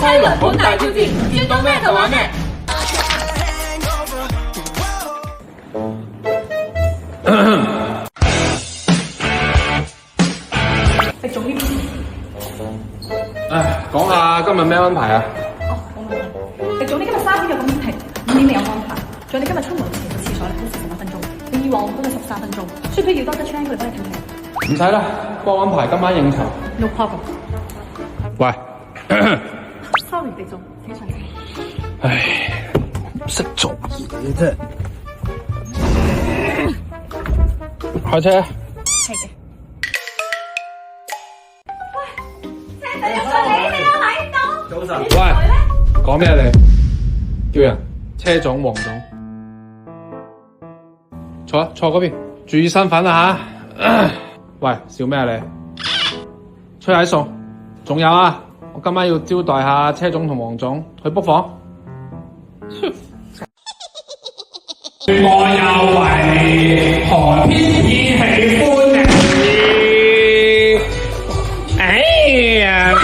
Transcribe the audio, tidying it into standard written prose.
差龍好大挑戰，見到咩就玩咩。食粽呢邊。唉，講下今日咩安排啊？哦，講埋。食粽呢今日3點有個 meeting，5點未有安排。仲有你今日出門前個廁所咧，要41分鐘，比以往多咗13分鐘。需唔需要多得 train 過嚟幫你調停？唔使啦，幫我安排今晚應酬。No problem。喂 Sorry，地總，請上車。唉，唔識做嘢啫。開車。係嘅。喂，車仔入咗嚟，你有睇到？早晨。喂，講咩你？叫人車總、黃總。坐嗰邊，注意身份啊吓！喂，笑咩啊你？吹下餸，仲有啊！我今晚要招待下車總同黃總去 book 房。我又為何偏偏喜歡你？哎呀！